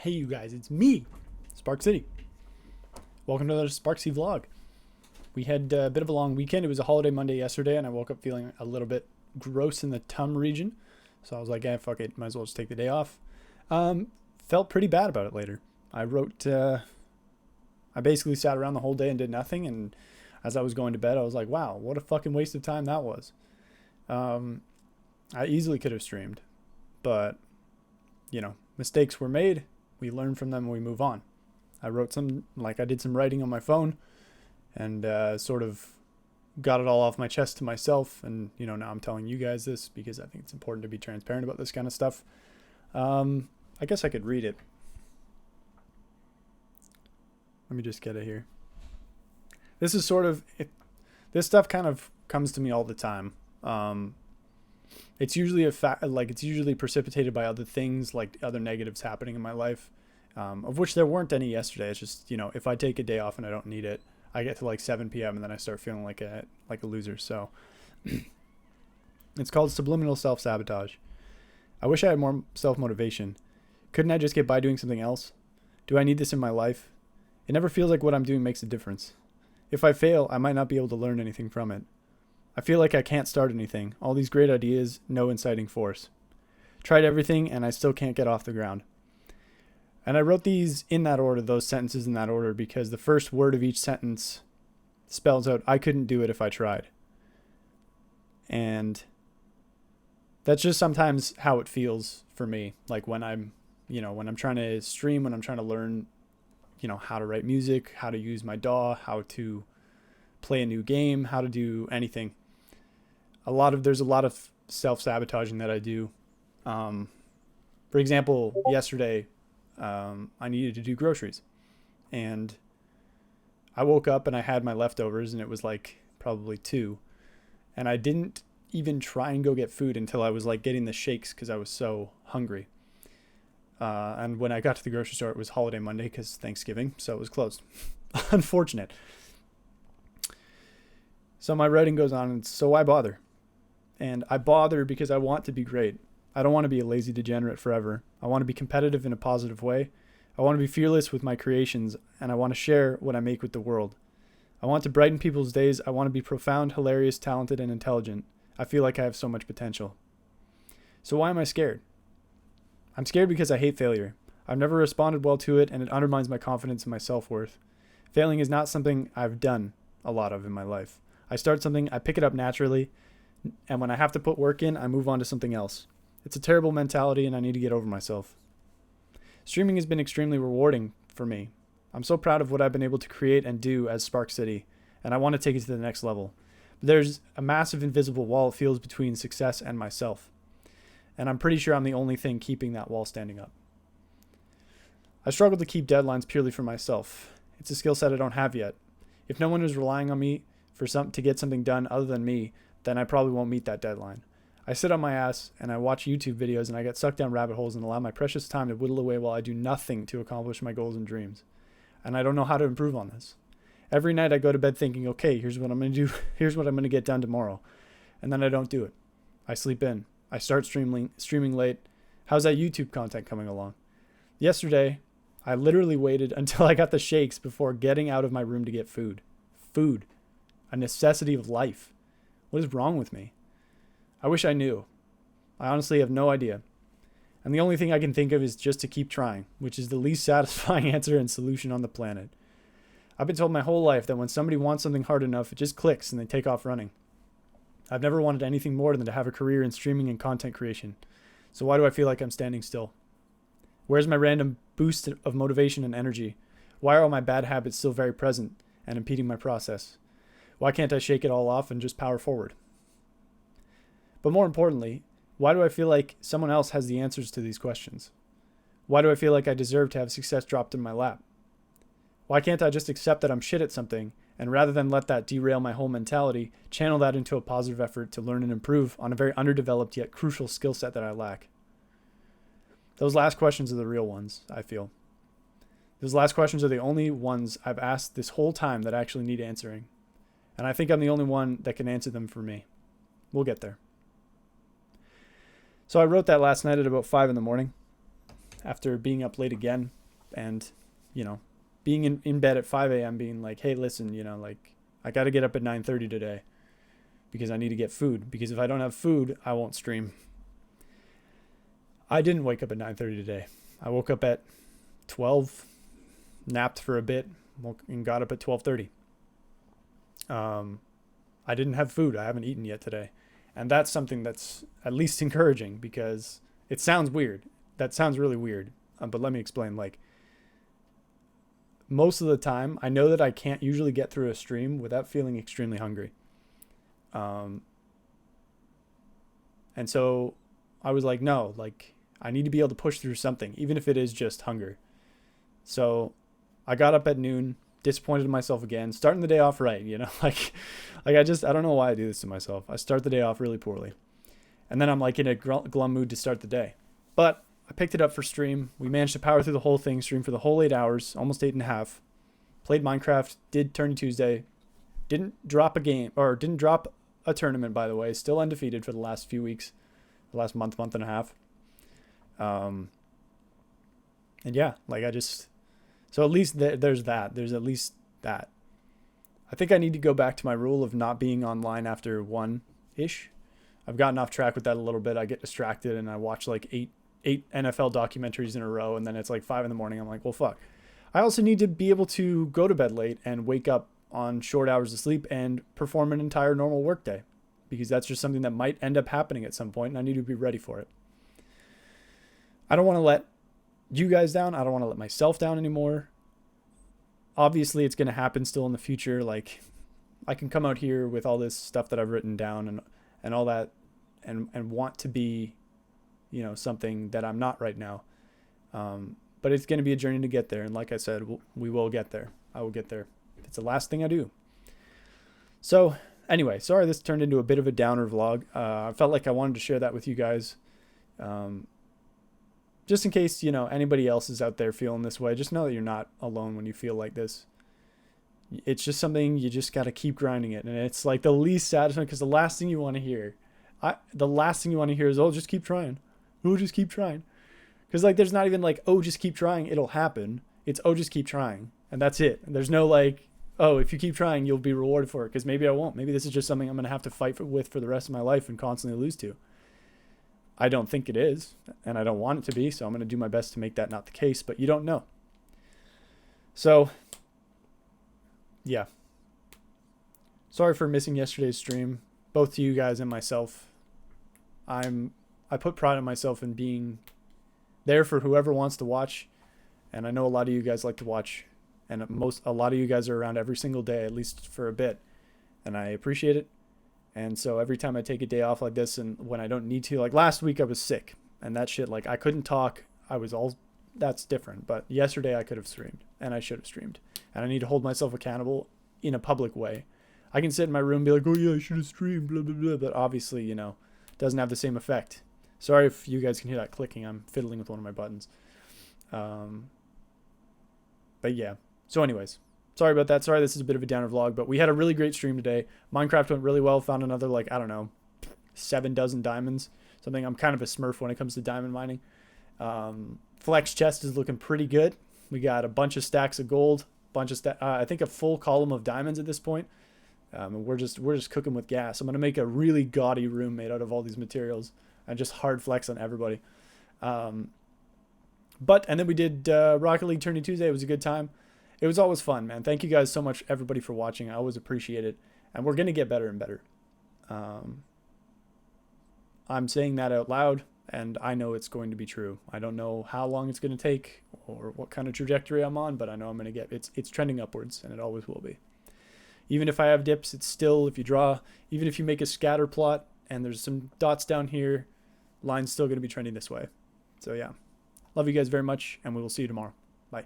Hey you guys, it's me, Spark City. Welcome to another Spark City vlog. We had a bit of a long weekend. It was a holiday Monday yesterday, and I woke up feeling a little bit gross in the tum region. So I was like, yeah, fuck it, might as well just take the day off. Felt pretty bad about it later. I basically sat around the whole day and did nothing, and as I was going to bed, I was like, wow, what a fucking waste of time that was. I easily could have streamed, but, you know, mistakes were made. We learn from them and we move on. I did some writing on my phone and sort of got it all off my chest to myself. And, you know, now I'm telling you guys this because I think it's important to be transparent about this kind of stuff. I guess I could read it. Let me just get it here. This is this stuff kind of comes to me all the time. It's usually it's usually precipitated by other things, like other negatives happening in my life, of which there weren't any yesterday. It's just, you know, if I take a day off and I don't need it, I get to like 7 p.m. and then I start feeling like a loser. So it's called Subliminal Self-Sabotage. I wish I had more self-motivation. Couldn't I just get by doing something else? Do I need this in my life? It never feels like what I'm doing makes a difference. If I fail, I might not be able to learn anything from it. I feel like I can't start anything. All these great ideas, no inciting force. Tried everything and I still can't get off the ground. And I wrote these in that order, those sentences in that order, because the first word of each sentence spells out, I couldn't do it if I tried. And that's just sometimes how it feels for me. Like when I'm trying to stream, when I'm trying to learn, you know, how to write music, how to use my DAW, how to play a new game, how to do anything. There's a lot of self-sabotaging that I do. For example, yesterday, I needed to do groceries, and I woke up and I had my leftovers, and it was like probably 2, and I didn't even try and go get food until I was like getting the shakes because I was so hungry. And when I got to the grocery store, it was holiday Monday because Thanksgiving, so it was closed. Unfortunate. So my writing goes on, and so I bother. And I bother because I want to be great. I don't want to be a lazy degenerate forever. I want to be competitive in a positive way. I want to be fearless with my creations, and I want to share what I make with the world. I want to brighten people's days. I want to be profound, hilarious, talented, and intelligent. I feel like I have so much potential. So why am I scared? I'm scared because I hate failure. I've never responded well to it, and it undermines my confidence and my self-worth. Failing is not something I've done a lot of in my life. I start something, I pick it up naturally, and when I have to put work in, I move on to something else. It's a terrible mentality, and I need to get over myself. Streaming has been extremely rewarding for me. I'm so proud of what I've been able to create and do as Spark City, and I want to take it to the next level. But there's a massive invisible wall it feels between success and myself, and I'm pretty sure I'm the only thing keeping that wall standing up. I struggle to keep deadlines purely for myself. It's a skill set I don't have yet. If no one is relying on me to get something done other than me, then I probably won't meet that deadline. I sit on my ass and I watch YouTube videos, and I get sucked down rabbit holes and allow my precious time to whittle away while I do nothing to accomplish my goals and dreams. And I don't know how to improve on this. Every night I go to bed thinking, okay, here's what I'm going to do. Here's what I'm going to get done tomorrow. And then I don't do it. I sleep in. I start streaming late. How's that YouTube content coming along? Yesterday, I literally waited until I got the shakes before getting out of my room to get food. Food. A necessity of life. What is wrong with me? I wish I knew. I honestly have no idea. And the only thing I can think of is just to keep trying, which is the least satisfying answer and solution on the planet. I've been told my whole life that when somebody wants something hard enough, it just clicks and they take off running. I've never wanted anything more than to have a career in streaming and content creation. So why do I feel like I'm standing still? Where's my random boost of motivation and energy? Why are all my bad habits still very present and impeding my process? Why can't I shake it all off and just power forward? But more importantly, why do I feel like someone else has the answers to these questions? Why do I feel like I deserve to have success dropped in my lap? Why can't I just accept that I'm shit at something, and rather than let that derail my whole mentality, channel that into a positive effort to learn and improve on a very underdeveloped yet crucial skill set that I lack? Those last questions are the real ones, I feel. Those last questions are the only ones I've asked this whole time that actually need answering. And I think I'm the only one that can answer them for me. We'll get there. So I wrote that last night at about 5 a.m, after being up late again and, being in bed at 5 a.m. being like, hey, listen, like I got to get up at 9:30 today because I need to get food, because if I don't have food, I won't stream. I didn't wake up at 9:30 today. I woke up at 12, napped for a bit, and got up at 12:30. I didn't have food. I haven't eaten yet today. And that's something that's at least encouraging, because it sounds weird. That sounds really weird. But let me explain. Like, most of the time, I know that I can't usually get through a stream without feeling extremely hungry. And so I was like, no, like I need to be able to push through something, even if it is just hunger. So I got up at noon, disappointed in myself again, starting the day off right, like I don't know why I do this to myself. I start the day off really poorly. And then I'm like in a glum mood to start the day. But I picked it up for stream. We managed to power through the whole thing, stream for the whole 8 hours, almost 8.5. Played Minecraft, did Tourney Tuesday. Didn't drop a tournament, by the way. Still undefeated for the last few weeks, the last month and a half. And yeah, like so at least there's that. There's at least that. I think I need to go back to my rule of not being online after 1-ish. I've gotten off track with that a little bit. I get distracted and I watch like eight NFL documentaries in a row, and then it's like 5 a.m. I'm like, well, fuck. I also need to be able to go to bed late and wake up on short hours of sleep and perform an entire normal workday, because that's just something that might end up happening at some point, and I need to be ready for it. I don't want to let you guys down. I don't want to let myself down anymore. Obviously, it's going to happen still in the future. Like, I can come out here with all this stuff that I've written down and all that, and want to be, something that I'm not right now. But it's going to be a journey to get there. And like I said, we will get there. I will get there. It's the last thing I do. So anyway, sorry this turned into a bit of a downer vlog. I felt like I wanted to share that with you guys. Just in case, anybody else is out there feeling this way, just know that you're not alone when you feel like this. It's just something you just got to keep grinding it. And it's like the least satisfying, because the last thing you want to hear is, oh, just keep trying. Oh, just keep trying. Because like, there's not even like, oh, just keep trying, it'll happen. It's, oh, just keep trying. And that's it. There's no like, oh, if you keep trying, you'll be rewarded for it. Because maybe I won't. Maybe this is just something I'm going to have to fight with for the rest of my life and constantly lose to. I don't think it is, and I don't want it to be, so I'm going to do my best to make that not the case, but you don't know. So, yeah. Sorry for missing yesterday's stream, both to you guys and myself. I put pride in myself in being there for whoever wants to watch, and I know a lot of you guys like to watch, and a lot of you guys are around every single day, at least for a bit, and I appreciate it. And so every time I take a day off like this, and when I don't need to, like last week I was sick and that shit, like I couldn't talk. That's different. But yesterday I could have streamed, and I should have streamed, and I need to hold myself accountable in a public way. I can sit in my room and be like, oh yeah, I should have streamed, blah, blah, blah. But obviously, doesn't have the same effect. Sorry if you guys can hear that clicking. I'm fiddling with one of my buttons. But yeah. So anyways, sorry about that. Sorry, this is a bit of a downer vlog, but we had a really great stream today. Minecraft went really well. Found another, 7 dozen diamonds. Something. I'm kind of a smurf when it comes to diamond mining. Flex chest is looking pretty good. We got a bunch of stacks of gold, I think a full column of diamonds at this point. And we're just cooking with gas. I'm gonna make a really gaudy room made out of all these materials and just hard flex on everybody. And then we did Rocket League Tourney Tuesday. It was a good time. It was always fun, man. Thank you guys so much, everybody, for watching. I always appreciate it. And we're going to get better and better. I'm saying that out loud, and I know it's going to be true. I don't know how long it's going to take or what kind of trajectory I'm on, but I know I'm going to get it's trending upwards, and it always will be. Even if I have dips, it's still, even if you make a scatter plot and there's some dots down here, line's still going to be trending this way. So yeah. Love you guys very much, and we will see you tomorrow. Bye.